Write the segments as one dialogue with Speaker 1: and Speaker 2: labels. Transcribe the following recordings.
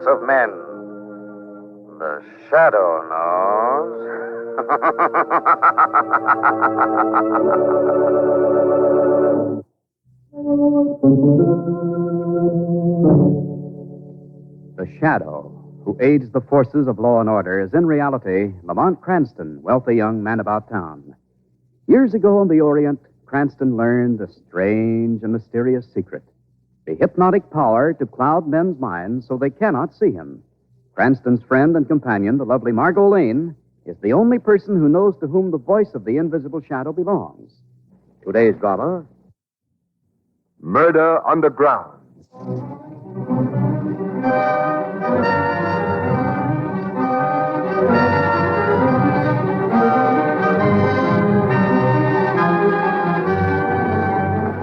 Speaker 1: thoughts of men. The shadow knows.
Speaker 2: The shadow who aids the forces of law and order is in reality Lamont Cranston, wealthy young man about town. Years ago in the Orient, Cranston learned a strange and mysterious secret. The hypnotic power to cloud men's minds so they cannot see him. Cranston's friend and companion, the lovely Margot Lane, is the only person who knows to whom the voice of the invisible shadow belongs. Today's drama,
Speaker 3: Murder Underground.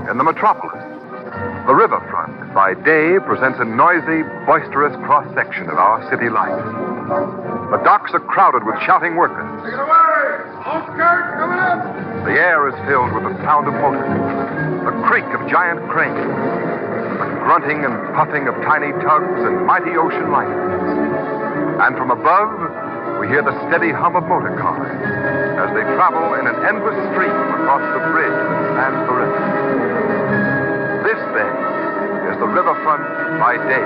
Speaker 3: In the metropolis, the riverfront by day presents a noisy, boisterous cross-section of our city life. The docks are crowded with shouting workers.
Speaker 4: Take it away! Outskirt, coming up!
Speaker 3: The air is filled with the sound of motors, the creak of giant cranes, the grunting and puffing of tiny tugs and mighty ocean liners. And from above, we hear the steady hum of motor cars as they travel in an endless stream across the bridge that spans the river. This, then, is the riverfront by day.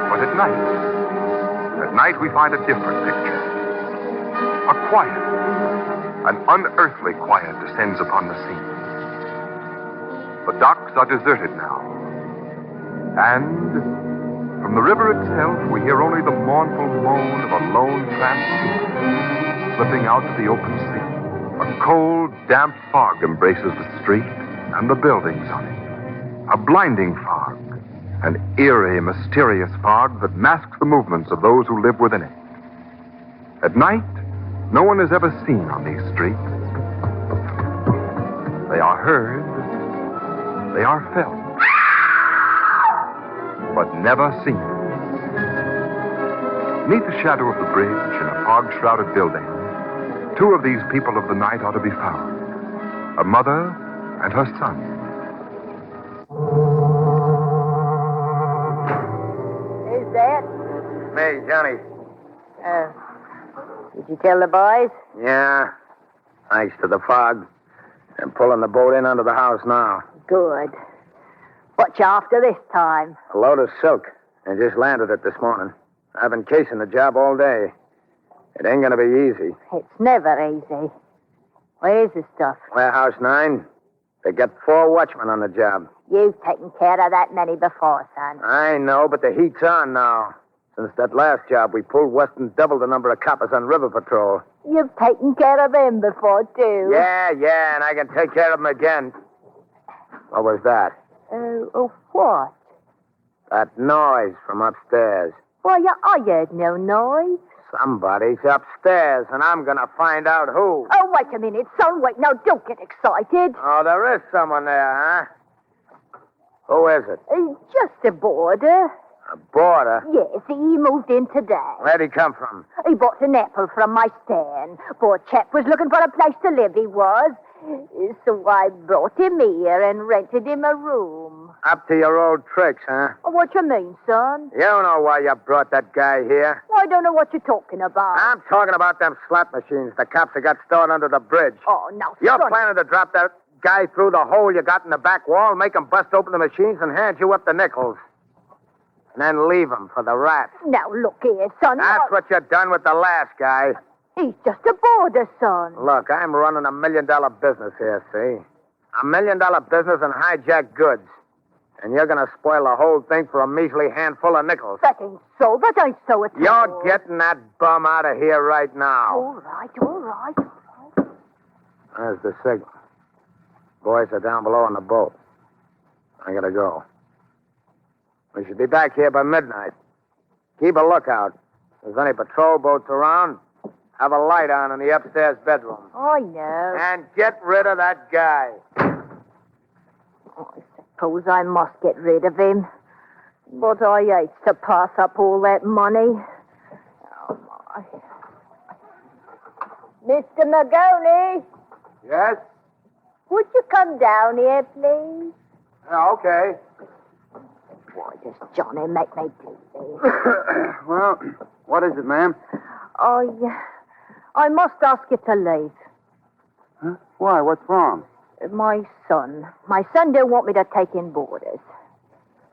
Speaker 3: But at night we find a different picture. A quiet, an unearthly quiet descends upon the scene. The docks are deserted now. And from the river itself, we hear only the mournful moan of a lone tramp slipping out to the open sea. A cold, damp fog embraces the street and the buildings on it. A blinding fog, an eerie, mysterious fog that masks the movements of those who live within it. At night, no one is ever seen on these streets. They are heard, they are felt, but never seen. Beneath the shadow of the bridge in a fog-shrouded building, two of these people of the night are to be found. A mother and her son.
Speaker 5: Who's that?
Speaker 1: Me, Johnny.
Speaker 5: Did you tell the boys?
Speaker 1: Yeah. Thanks to the fog. I'm pulling the boat in under the house now.
Speaker 5: Good. What you after this time?
Speaker 1: A load of silk. I just landed it this morning. I've been casing the job all day. It ain't gonna be easy.
Speaker 5: It's never easy. Where's the stuff?
Speaker 1: Warehouse 9. They got 4 watchmen on the job.
Speaker 5: You've taken care of that many before, son.
Speaker 1: I know, but the heat's on now. Since that last job we pulled, Weston doubled the number of coppers on river patrol.
Speaker 5: You've taken care of them before, too.
Speaker 1: Yeah, and I can take care of them again. What was that?
Speaker 5: What?
Speaker 1: That noise from upstairs.
Speaker 5: Why, I heard no noise.
Speaker 1: Somebody's upstairs, and I'm gonna find out who.
Speaker 5: Oh, wait a minute, son. Wait, now, don't get excited.
Speaker 1: Oh, there is someone there, huh? Who is it?
Speaker 5: Just a boarder.
Speaker 1: A boarder?
Speaker 5: Yes, he moved in today.
Speaker 1: Where'd he come from?
Speaker 5: He bought an apple from my stand. Poor chap was looking for a place to live, he was. So I brought him here and rented him a room.
Speaker 1: Up to your old tricks, huh?
Speaker 5: What you mean, son?
Speaker 1: You don't know why you brought that guy here.
Speaker 5: I don't know what you're talking about.
Speaker 1: I'm talking about them slot machines the cops have got stored under the bridge.
Speaker 5: Oh, no,
Speaker 1: You're
Speaker 5: son.
Speaker 1: planning to drop that guy through the hole you got in the back wall, make him bust open the machines, and hand you up the nickels. And then leave him for the rats.
Speaker 5: Now, look here, son.
Speaker 1: That's what you done with the last guy.
Speaker 5: He's just a boarder, son.
Speaker 1: Look, I'm running $1 million business here, see? $1 million business and hijack goods. And you're going to spoil the whole thing for a measly handful of nickels.
Speaker 5: That ain't so at all.
Speaker 1: You're getting that bum out of here right now.
Speaker 5: All right.
Speaker 1: There's the signal. Boys are down below on the boat. I gotta go. We should be back here by midnight. Keep a lookout. If there's any patrol boats around, have a light on in the upstairs bedroom.
Speaker 5: I know.
Speaker 1: And get rid of that guy.
Speaker 5: I suppose I must get rid of him. But I hate to pass up all that money. Oh, my. Mr. Mahoney,
Speaker 1: Yes?
Speaker 5: would you come down here, please?
Speaker 1: Yeah, okay.
Speaker 5: Why does Johnny make me do this?
Speaker 1: Well, what is it, ma'am?
Speaker 5: I must ask you to leave.
Speaker 1: Huh? Why? What's wrong?
Speaker 5: My son don't want me to take in boarders.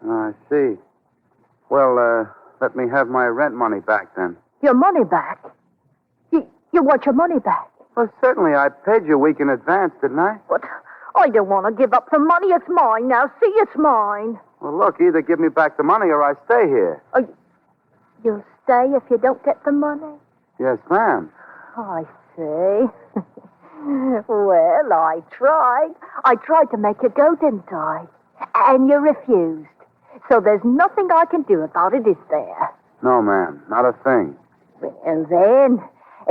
Speaker 1: I see. Well, let me have my rent money back then.
Speaker 5: Your money back? You want your money back?
Speaker 1: Well, certainly. I paid you a week in advance, didn't I?
Speaker 5: But I don't want to give up the money. It's mine now. See, it's mine.
Speaker 1: Well, look, either give me back the money or I stay here.
Speaker 5: You'll stay if you don't get the money?
Speaker 1: Yes, ma'am.
Speaker 5: I see. Well, I tried. I tried to make you go, didn't I? And you refused. So there's nothing I can do about it, is there?
Speaker 1: No, ma'am. Not a thing.
Speaker 5: Well, then,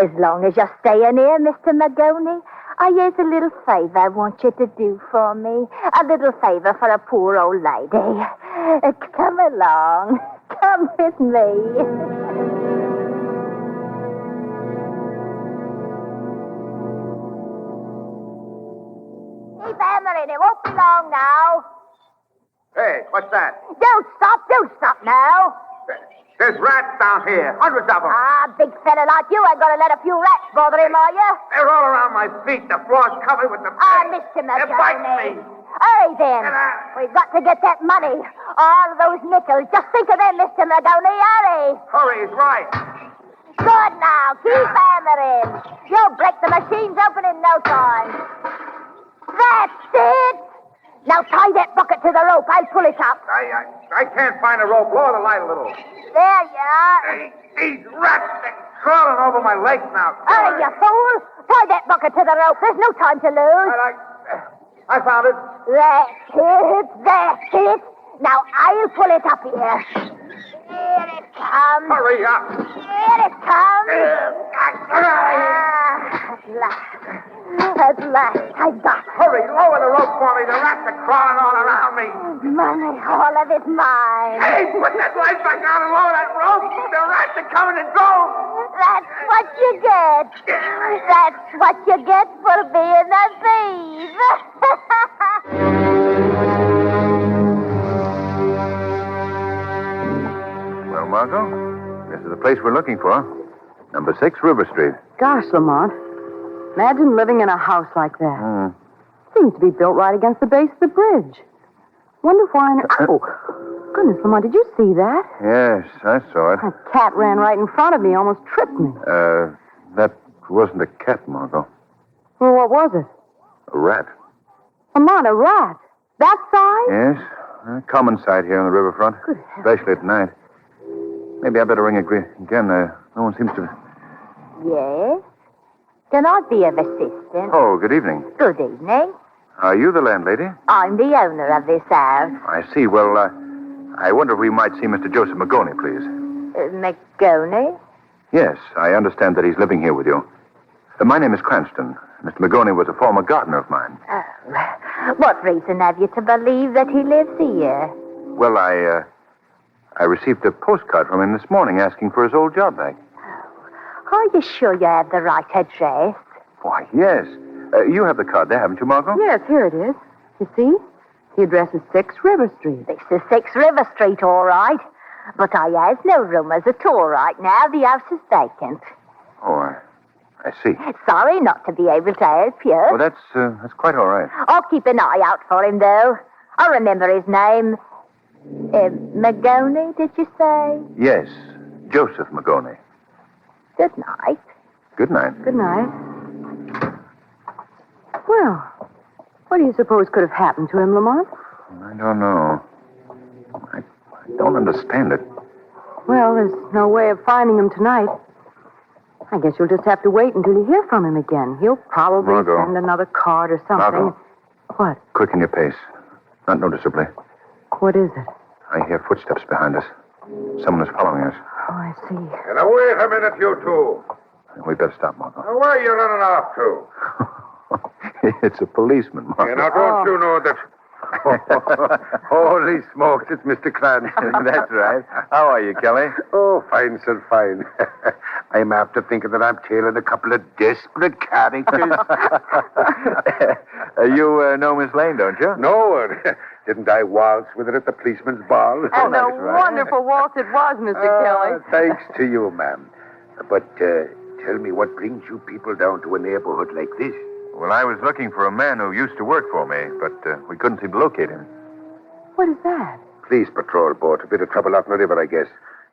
Speaker 5: as long as you're staying here, Mr. Magoni, here's a little favor I want you to do for me. A little favor for a poor old lady. Come along. Come with me. Keep hammering. It won't be long now.
Speaker 1: Hey, what's that?
Speaker 5: Don't stop now.
Speaker 1: There's rats down here. Hundreds of them.
Speaker 5: Ah, big fella like you ain't gonna let a few rats bother him, are you?
Speaker 1: They're all around my feet. The floor's covered with them.
Speaker 5: Ah, Mr. Magoni.
Speaker 1: They're biting me.
Speaker 5: Hurry then.
Speaker 1: Get out.
Speaker 5: We've got to get that money. All those nickels. Just think of them, Mr. Magoni. Hurry.
Speaker 1: Hurry, he's right.
Speaker 5: Good now. Keep hammering. You'll break the machines open in no time. That's it. Now tie that bucket to the rope. I'll pull it up.
Speaker 1: I can't find a rope. Lower the light a little.
Speaker 5: There you are.
Speaker 1: These rats, they're crawling over my legs now.
Speaker 5: Hurry, you fool. Tie that bucket to the rope. There's no time to lose.
Speaker 1: I found it.
Speaker 5: That's it. Now I'll pull it up here. Here it comes.
Speaker 1: Hurry up.
Speaker 5: Here it comes. At last, I got it.
Speaker 1: Hurry, lower the rope for me. The rats are crawling all around me.
Speaker 5: Money, all of it mine.
Speaker 1: Hey, put that light back on and lower that rope. The rats are coming and going.
Speaker 5: That's what you get. That's what you get for being a thief.
Speaker 3: Well, Margot, this is the place we're looking for. Number 6 River Street.
Speaker 6: Gosh, Lamont. Imagine living in a house like that.
Speaker 3: Hmm.
Speaker 6: Seems to be built right against the base of the bridge. Wonder why... Oh, goodness, Lamont, did you see that?
Speaker 3: Yes, I saw it.
Speaker 6: A cat ran right in front of me, almost tripped me.
Speaker 3: That wasn't a cat, Margot.
Speaker 6: Well, what was it?
Speaker 3: A rat.
Speaker 6: Lamont, a rat. That size?
Speaker 3: Yes, a common sight here on the riverfront,
Speaker 6: Good heavens.
Speaker 3: especially at night. Maybe I better ring again. No one seems to...
Speaker 5: Yes? Can I be of assistance?
Speaker 3: Oh, good evening.
Speaker 5: Good evening.
Speaker 3: Are you the landlady?
Speaker 5: I'm the owner of this house.
Speaker 3: I see. Well, I wonder if we might see Mr. Joseph Magoni, please.
Speaker 5: McGoney?
Speaker 3: Yes, I understand that he's living here with you. My name is Cranston. Mr. Magoni was a former gardener of mine.
Speaker 5: Oh. What reason have you to believe that he lives here?
Speaker 3: Well, I received a postcard from him this morning asking for his old job back.
Speaker 5: Are you sure you have the right address?
Speaker 3: Why, yes. You have the card there, haven't you, Margot?
Speaker 6: Yes, here it is. You see? The address is 6 River Street.
Speaker 5: This is 6 River Street, all right. But I has no roomers at all right now. The house is vacant.
Speaker 3: Oh, I see.
Speaker 5: Sorry not to be able to help you.
Speaker 3: Well, that's quite all right.
Speaker 5: I'll keep an eye out for him, though. I'll remember his name. Magoni, did you say?
Speaker 3: Yes, Joseph Magoni.
Speaker 5: Good night.
Speaker 3: Good night.
Speaker 6: Good night. Well, what do you suppose could have happened to him, Lamont?
Speaker 3: I don't know. I don't understand it.
Speaker 6: Well, there's no way of finding him tonight. I guess you'll just have to wait until you hear from him again. He'll probably
Speaker 3: Margot.
Speaker 6: send another card or something.
Speaker 3: Margot.
Speaker 6: What?
Speaker 3: Quicken your pace. Not noticeably.
Speaker 6: What is it?
Speaker 3: I hear footsteps behind us. Someone is following us.
Speaker 6: Oh, I see.
Speaker 4: Now, wait a minute, you two.
Speaker 3: We better stop, Margot.
Speaker 4: Now, where are you running off to?
Speaker 3: It's a policeman, Margot.
Speaker 4: Now, don't you know that...
Speaker 3: Holy smokes, it's Mr. Cranston. That's right. How are you, Kelly?
Speaker 4: Oh, fine, sir, fine. I'm apt to think that I'm tailing a couple of desperate characters.
Speaker 3: You know Miss Lane, don't you?
Speaker 4: No, Didn't I waltz with it at the policeman's ball?
Speaker 6: And a wonderful waltz it was, Mr. Kelly.
Speaker 4: Thanks to you, ma'am. But tell me, what brings you people down to a neighborhood like this?
Speaker 3: Well, I was looking for a man who used to work for me, but we couldn't seem to locate him.
Speaker 6: What is that?
Speaker 4: Police patrol boat. A bit of trouble out in the river, I guess.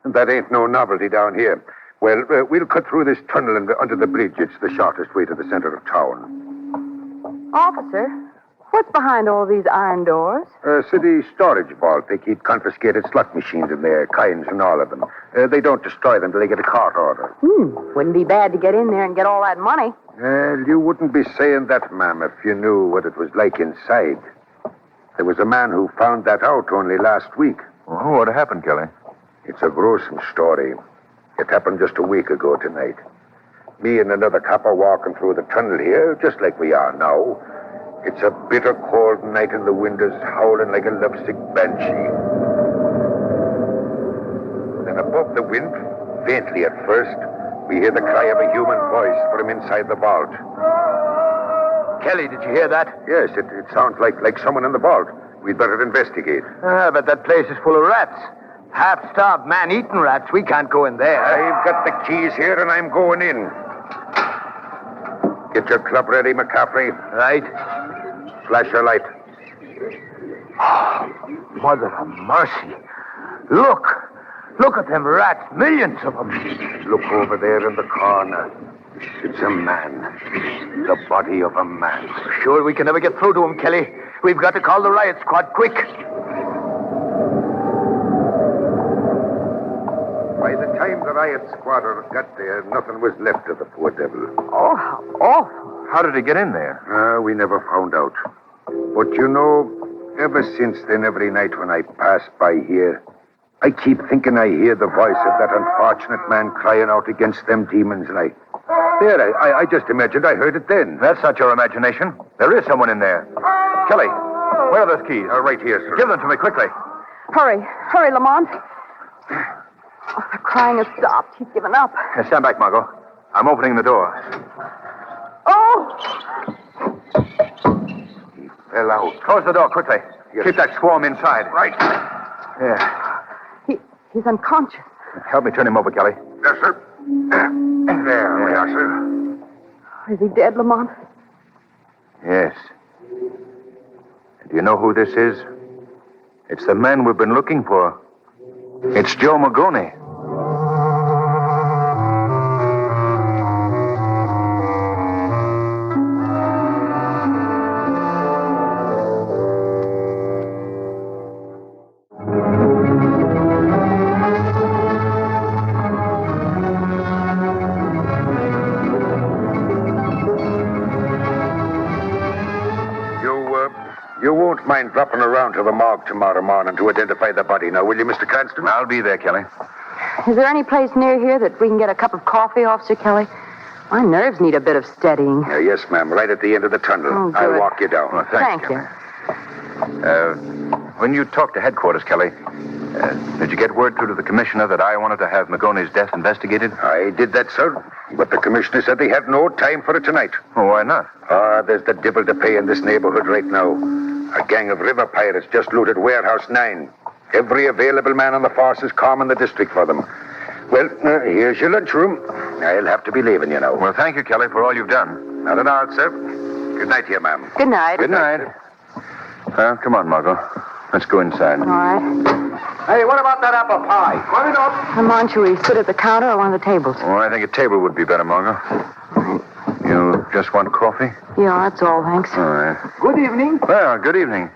Speaker 4: And that ain't no novelty down here. Well, we'll cut through this tunnel and under the bridge. It's the shortest way to the center of town.
Speaker 6: Officer, what's behind all these iron doors?
Speaker 4: City storage vault. They keep confiscated slot machines in there, coins and all of them. They don't destroy them till they get a court order.
Speaker 6: Wouldn't be bad to get in there and get all that money.
Speaker 4: Well, you wouldn't be saying that, ma'am, if you knew what it was like inside. There was a man who found that out only last week.
Speaker 3: Oh, what happened, Kelly?
Speaker 4: It's a gruesome story. It happened just a week ago tonight. Me and another cop are walking through the tunnel here, just like we are now. It's a bitter cold night and the wind is howling like a lovesick banshee. Then above the wind, faintly at first, we hear the cry of a human voice from inside the vault.
Speaker 1: Kelly, did you hear that?
Speaker 4: Yes, it sounds like someone in the vault. We'd better investigate.
Speaker 1: But that place is full of rats. Half-starved man-eating rats. We can't go in there.
Speaker 4: I've got the keys here and I'm going in. Get your club ready, McCaffrey.
Speaker 1: Right.
Speaker 4: Flash your light.
Speaker 1: Mother of mercy. Look. Look at them rats. Millions of them.
Speaker 4: Look over there in the corner. It's a man. The body of a man.
Speaker 1: Sure we can never get through to him, Kelly. We've got to call the riot squad quick.
Speaker 4: By the time the riot squad got there, nothing was left of the poor devil.
Speaker 6: Oh, how awful.
Speaker 3: How did he get in there?
Speaker 4: We never found out. But you know, ever since then, every night when I pass by here, I keep thinking I hear the voice of that unfortunate man crying out against them demons, and I just imagined I heard it then.
Speaker 3: That's not your imagination. There is someone in there. Kelly, where are those keys?
Speaker 4: Right here, sir.
Speaker 3: Give them to me quickly.
Speaker 6: Hurry, Lamont. Oh, the crying has stopped. He's given up.
Speaker 3: Now, stand back, Margot. I'm opening the door.
Speaker 6: Oh!
Speaker 4: He fell out.
Speaker 3: Close the door quickly.
Speaker 4: Yes.
Speaker 3: Keep that swarm inside.
Speaker 4: Right.
Speaker 3: Yeah.
Speaker 6: He's unconscious.
Speaker 3: Help me turn him over, Kelly.
Speaker 4: Yes, sir. There we are, sir.
Speaker 6: Is he dead, Lamont?
Speaker 3: Yes. Do you know who this is? It's the man we've been looking for. It's Joe Magoni.
Speaker 4: You won't mind dropping around to the morgue tomorrow morning to identify the body now, will you, Mr. Cranston?
Speaker 3: I'll be there, Kelly.
Speaker 6: Is there any place near here that we can get a cup of coffee, Officer Kelly? My nerves need a bit of steadying.
Speaker 4: Yes, ma'am. Right at the end of the tunnel.
Speaker 6: Oh, good.
Speaker 4: I'll walk you down.
Speaker 3: Well,
Speaker 6: Thank
Speaker 3: Kelly.
Speaker 6: you.
Speaker 3: When you talked to headquarters, Kelly, did you get word through to the commissioner that I wanted to have Magoni's death investigated?
Speaker 4: I did that, sir. But the commissioner said they had no time for it tonight.
Speaker 3: Oh, why not?
Speaker 4: There's the devil to pay in this neighborhood right now. A gang of river pirates just looted Warehouse 9. Every available man on the force is combing the district for them. Well, here's your lunchroom. I'll have to be leaving, you know.
Speaker 3: Well, thank you, Kelly, for all you've done.
Speaker 4: Not at all, sir. Good night here, ma'am.
Speaker 6: Good night.
Speaker 3: Good night. Well, come on, Margot. Let's go inside.
Speaker 6: All right.
Speaker 1: Hey, what about that apple pie? Coming up.
Speaker 6: Lamont, shall we sit at the counter or one of the tables?
Speaker 3: Oh, I think a table would be better, Margot. You just want coffee?
Speaker 6: Yeah, that's all, thanks.
Speaker 3: All right.
Speaker 1: Good evening.
Speaker 3: Well, good evening.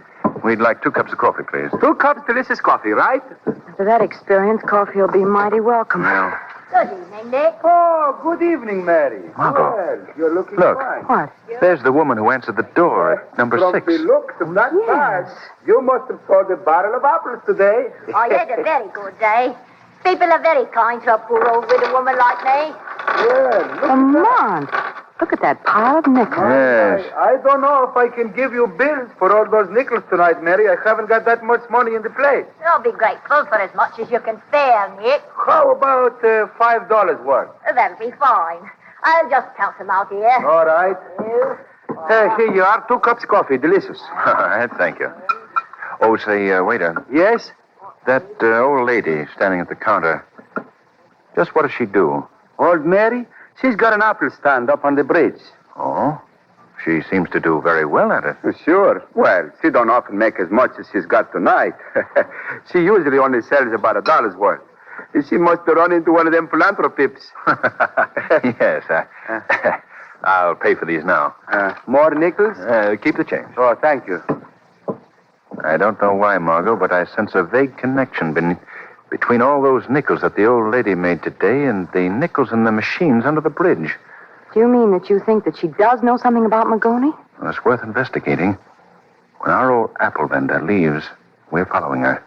Speaker 3: We'd like 2 cups of coffee, please.
Speaker 1: 2 cups delicious coffee, right?
Speaker 6: After that experience, coffee will be mighty welcome.
Speaker 3: Well,
Speaker 5: Good evening, Nick.
Speaker 1: Oh, good evening, Mary.
Speaker 3: Margot.
Speaker 1: Well, you're looking
Speaker 3: Look.
Speaker 1: fine.
Speaker 6: What?
Speaker 3: there's the woman who answered the door at number
Speaker 1: From
Speaker 3: 6.
Speaker 1: the looks of that bag, you must have sold a barrel of apples today.
Speaker 5: I had a very good day. People are very kind to a poor old widow woman like me.
Speaker 1: Well,
Speaker 6: Lamont, look at that pile of nickels.
Speaker 3: Yes.
Speaker 1: I don't know if I can give you bills for all those nickels tonight, Mary. I haven't got that much money in the place.
Speaker 5: I'll be grateful for as much as you can spare, Nick.
Speaker 1: How about $5 worth?
Speaker 5: That'll be fine. I'll just count them out here.
Speaker 1: All right.
Speaker 5: You.
Speaker 1: Here you are. 2 cups of coffee. Delicious.
Speaker 3: All right, thank you.
Speaker 7: Oh, say, waiter.
Speaker 8: Yes?
Speaker 7: That old lady standing at the counter, just what does she do?
Speaker 8: Old Mary? She's got an apple stand up on the bridge.
Speaker 7: Oh? She seems to do very well at it.
Speaker 8: Sure. Well, she don't often make as much as she's got tonight. She usually only sells about $1 worth. She must have run into one of them philanthropists.
Speaker 7: Yes. I'll pay for these now.
Speaker 8: More nickels?
Speaker 7: Keep the change.
Speaker 8: Oh, thank you.
Speaker 7: I don't know why, Margot, but I sense a vague connection between all those nickels that the old lady made today and the nickels in the machines under the bridge.
Speaker 6: Do you mean that you think that she does know something about Magoni?
Speaker 7: Well, it's worth investigating. When our old apple vendor leaves, we're following her.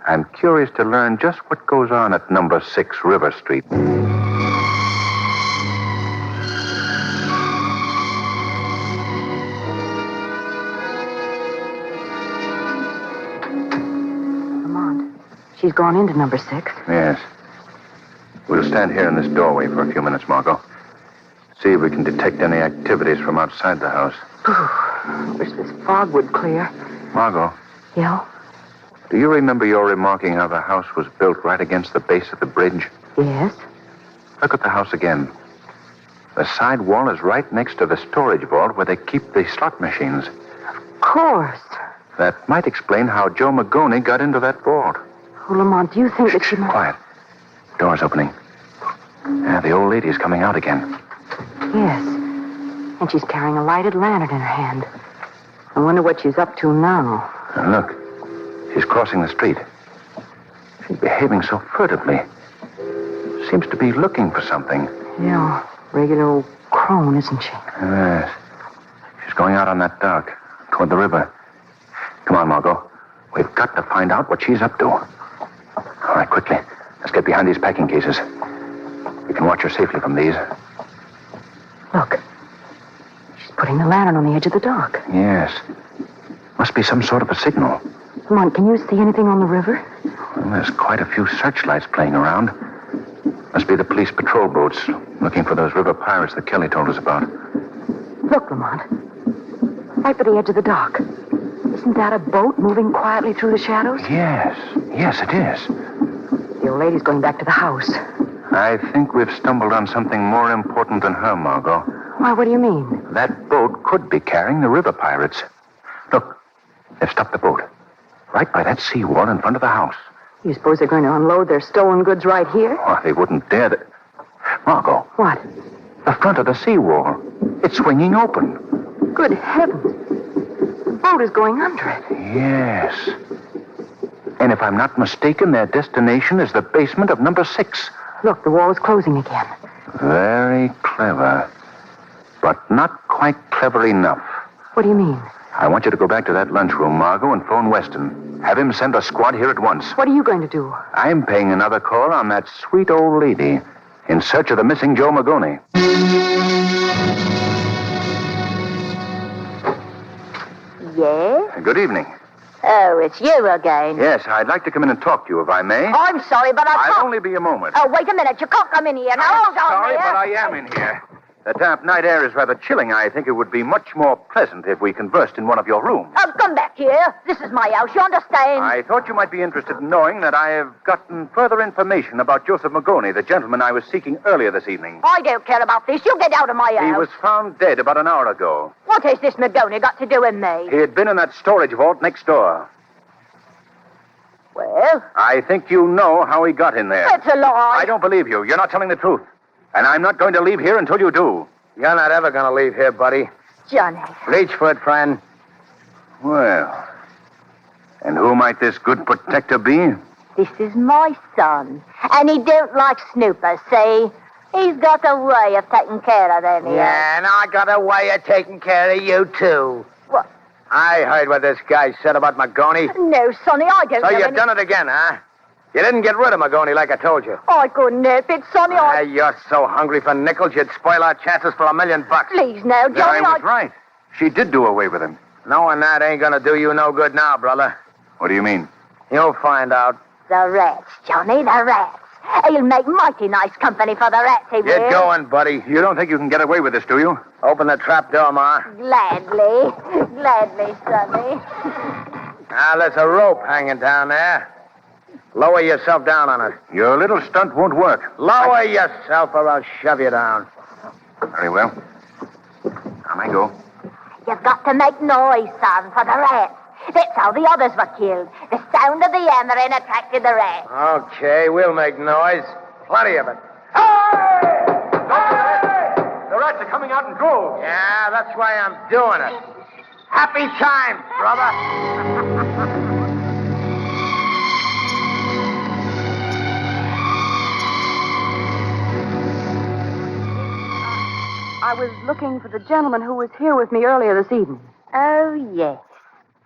Speaker 7: I'm curious to learn just what goes on at number 6 River Street.
Speaker 6: Lamont, she's gone into number 6.
Speaker 7: Yes. We'll stand here in this doorway for a few minutes, Margot. See if we can detect any activities from outside the house.
Speaker 6: Wish this fog would clear.
Speaker 7: Margot,
Speaker 6: Yeah?
Speaker 7: do you remember your remarking how the house was built right against the base of the bridge?
Speaker 6: Yes?
Speaker 7: Look at the house again. The side wall is right next to the storage vault where they keep the slot machines.
Speaker 6: Of course.
Speaker 7: That might explain how Joe Magoni got into that vault.
Speaker 6: Oh, Lamont, do you think that she might...
Speaker 7: Quiet. Door's opening. Yeah, the old lady's coming out again.
Speaker 6: Yes. And she's carrying a lighted lantern in her hand. I wonder what she's up to now.
Speaker 7: And look, she's crossing the street. She's behaving so furtively. Seems to be looking for something.
Speaker 6: Yeah, regular old crone, isn't she?
Speaker 7: Yes. She's going out on that dock, toward the river. Come on, Margot. We've got to find out what she's up to. All right, quickly. Let's get behind these packing cases. We can watch her safely from these.
Speaker 6: Look. She's putting the lantern on the edge of the dock.
Speaker 7: Yes. Must be some sort of a signal.
Speaker 6: Lamont, can you see anything on the river?
Speaker 7: Well, there's quite a few searchlights playing around. Must be the police patrol boats looking for those river pirates that Kelly told us about.
Speaker 6: Look, Lamont. Right by the edge of the dock. Isn't that a boat moving quietly through the shadows?
Speaker 7: Yes. Yes, it is.
Speaker 6: The old lady's going back to the house.
Speaker 7: I think we've stumbled on something more important than her, Margot.
Speaker 6: Why, what do you mean?
Speaker 7: That boat could be carrying the river pirates. Look, they've stopped the boat. Right by that seawall in front of the house.
Speaker 6: You suppose they're going to unload their stolen goods right here?
Speaker 7: Oh, they wouldn't dare to... Margot,
Speaker 6: What?
Speaker 7: the front of the seawall. It's swinging open.
Speaker 6: Good heavens. The boat is going under it.
Speaker 7: Yes. And if I'm not mistaken, their destination is the basement of number 6.
Speaker 6: Look, the wall is closing again.
Speaker 7: Very clever. But not quite clever enough.
Speaker 6: What do you mean?
Speaker 7: I want you to go back to that lunchroom, Margot, and phone Weston. Have him send a squad here at once.
Speaker 6: What are you going to do?
Speaker 7: I'm paying another call on that sweet old lady in search of the missing Joe Magoni.
Speaker 5: Yes?
Speaker 7: Good evening.
Speaker 5: Oh, it's you again.
Speaker 7: Yes, I'd like to come in and talk to you, if I may.
Speaker 5: I'm sorry, but I
Speaker 7: I'll
Speaker 5: can't...
Speaker 7: only be a moment.
Speaker 5: Oh, wait a minute. You can't come in here. Now, hold on
Speaker 7: Sorry,
Speaker 5: there.
Speaker 7: but I am in here. The damp night air is rather chilling. I think it would be much more pleasant if we conversed in one of your rooms.
Speaker 5: Oh, come back here. This is my house, you understand?
Speaker 7: I thought you might be interested in knowing that I have gotten further information about Joseph Magoni, the gentleman I was seeking earlier this evening.
Speaker 5: I don't care about this. You get out of my house.
Speaker 7: He was found dead about an hour ago.
Speaker 5: What has this Magoni got to do with me?
Speaker 7: He had been in that storage vault next door.
Speaker 5: Well,
Speaker 7: I think you know how he got in there.
Speaker 5: that's a lie.
Speaker 7: I don't believe you. You're not telling the truth. And I'm not going to leave here until you do.
Speaker 1: You're not ever going to leave here, buddy.
Speaker 5: Johnny.
Speaker 1: Reach for it, friend.
Speaker 7: Well, and who might this good protector be?
Speaker 5: This is my son. And he don't like snoopers, see? He's got a way of taking care of them.
Speaker 1: Yeah, and I got a way of taking care of you, too.
Speaker 5: What?
Speaker 1: I heard what this guy said about Magoni.
Speaker 5: No, Sonny, I don't
Speaker 1: So
Speaker 5: know
Speaker 1: you've done it again, huh? You didn't get rid of Magoni like I told you.
Speaker 5: I couldn't help it, Sonny.
Speaker 1: You're so hungry for nickels, you'd spoil our chances for $1 million.
Speaker 5: Please, now,
Speaker 7: Then I
Speaker 5: Johnny,
Speaker 7: was right. She did do away with him.
Speaker 1: Knowing that ain't gonna do you no good now, brother.
Speaker 7: What do you mean?
Speaker 1: You'll find out.
Speaker 5: The rats, Johnny, the rats. He'll make mighty nice company for the rats, he will.
Speaker 1: Get going, buddy.
Speaker 7: You don't think you can get away with this, do you?
Speaker 1: Open the trap door, Ma.
Speaker 5: Gladly. Gladly, Sonny.
Speaker 1: Now, there's a rope hanging down there. Lower yourself down on it.
Speaker 7: Your little stunt won't work.
Speaker 1: Lower yourself or I'll shove you down.
Speaker 7: Very well. On I go.
Speaker 5: You've got to make noise, son, for the rats. That's how the others were killed. The sound of the hammering attracted the rats.
Speaker 1: Okay, we'll make noise. Plenty of it.
Speaker 8: The rats are coming out in droves.
Speaker 1: Yeah, that's why I'm doing it. Happy times, brother.
Speaker 6: I was looking for the gentleman who was here with me earlier this evening.
Speaker 5: Oh, yes.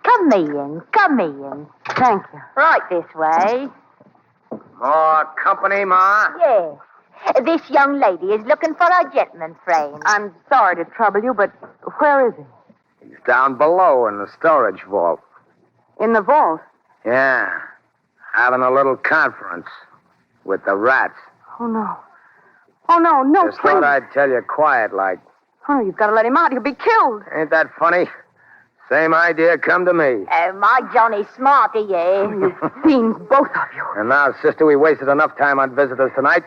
Speaker 5: Come in, come in.
Speaker 6: Thank you.
Speaker 5: Right this way.
Speaker 1: More company, Ma?
Speaker 5: Yes. This young lady is looking for a gentleman friend.
Speaker 6: I'm sorry to trouble you, but where is he?
Speaker 1: He's down below in the storage vault.
Speaker 6: In the vault?
Speaker 1: Yeah. Having a little conference with the rats.
Speaker 6: Oh, no. Oh, no, no,
Speaker 1: Just
Speaker 6: please.
Speaker 1: thought I'd tell you quiet like.
Speaker 6: Oh, you've got to let him out. He'll be killed.
Speaker 1: Ain't that funny? Same idea come to me.
Speaker 5: Oh, my Johnny's smart, he is.
Speaker 6: Fiends, both of you.
Speaker 1: And now, sister, we wasted enough time on visitors tonight.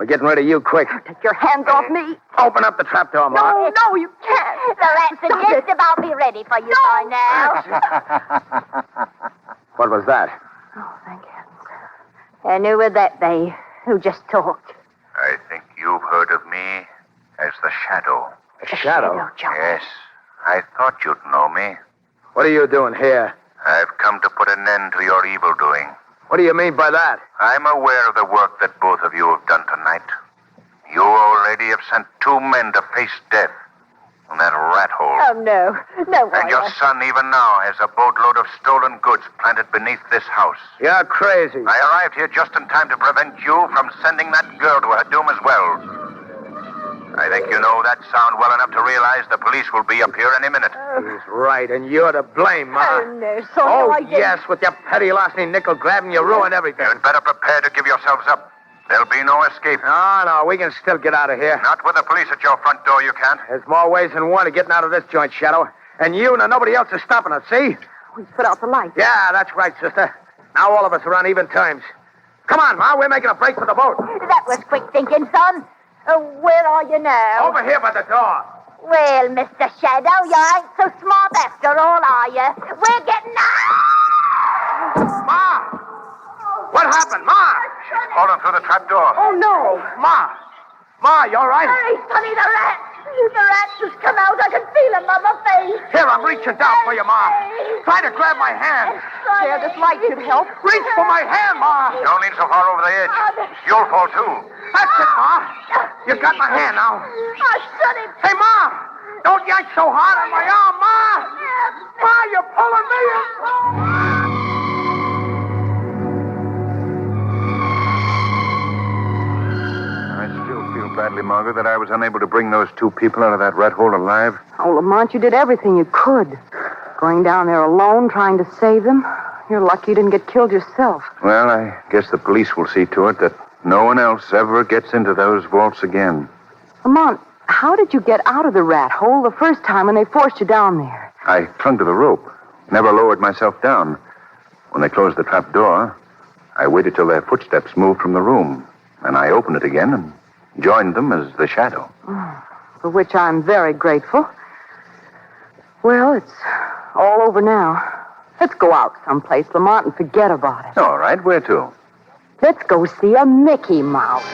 Speaker 1: We're getting rid of you quick.
Speaker 6: Take your hands off me.
Speaker 1: Open up the trapdoor, Ma.
Speaker 6: No, you can't.
Speaker 5: The rats are just about be ready for you by now.
Speaker 1: What was that?
Speaker 6: Oh, thank heavens.
Speaker 5: And who would that be? Who just talked?
Speaker 7: I think you've heard of me as the Shadow.
Speaker 1: A shadow?
Speaker 7: Yes. I thought you'd know me.
Speaker 1: What are you doing here?
Speaker 7: I've come to put an end to your evil doing.
Speaker 1: What do you mean by that?
Speaker 7: I'm aware of the work that both of you have done tonight. You, old lady, have sent 2 men to face death in that rat hole.
Speaker 5: Oh, no. No,
Speaker 7: And your son, even now, has a boatload of stolen goods planted beneath this house.
Speaker 1: You're crazy.
Speaker 7: I arrived here just in time to prevent you from sending that girl to her doom as well. I think you know that sound well enough to realize the police will be up here any minute.
Speaker 1: He's right, and you're to blame, Ma.
Speaker 5: Oh, no, son.
Speaker 1: Oh,
Speaker 5: I didn't.
Speaker 1: yes, with your petty larceny nickel grabbing, you ruined everything.
Speaker 7: You'd better prepare to give yourselves up. There'll be no escape.
Speaker 1: No, we can still get out of here.
Speaker 7: Not with the police at your front door, you can't.
Speaker 1: There's more ways than one of getting out of this joint, Shadow. And you and nobody else is stopping us, see?
Speaker 6: We put out the light.
Speaker 1: Yeah, that's right, sister. Now all of us are on even terms. Come on, Ma, we're making a break for the boat.
Speaker 5: That was quick thinking, son. Where are you now?
Speaker 1: Over here by the door.
Speaker 5: Well, Mr. Shadow, you ain't so smart after all, are you? We're getting out!
Speaker 1: Ma! What happened, Ma?
Speaker 7: She's fallen through the trap door.
Speaker 1: Oh, no. Ma, you all right?
Speaker 5: Hurry, Sonny, the rats! The rats has come out. I can feel them on my face.
Speaker 1: Here, I'm reaching down for you, Ma. Try to grab my hand.
Speaker 6: There, this light should help.
Speaker 1: Reach for my hand, Ma.
Speaker 7: Don't lean so far over the edge. You'll fall, too.
Speaker 1: That's it, Ma. You got my hand now.
Speaker 5: Oh, Sonny.
Speaker 1: Hey, Ma! Don't yank so hard on my arm, Ma! Ma, you're pulling me in.
Speaker 7: I still feel badly, Margaret, that I was unable to bring those 2 people out of that rat hole alive.
Speaker 6: Oh, Lamont, you did everything you could. Going down there alone, trying to save them. You're lucky you didn't get killed yourself.
Speaker 7: Well, I guess the police will see to it that no one else ever gets into those vaults again.
Speaker 6: Lamont, how did you get out of the rat hole the first time when they forced you down there?
Speaker 7: I clung to the rope, never lowered myself down. When they closed the trap door, I waited till their footsteps moved from the room. And I opened it again and joined them as the Shadow.
Speaker 6: For which I'm very grateful. Well, it's all over now. Let's go out someplace, Lamont, and forget about it.
Speaker 7: All right, where to?
Speaker 6: Let's go see a Mickey Mouse.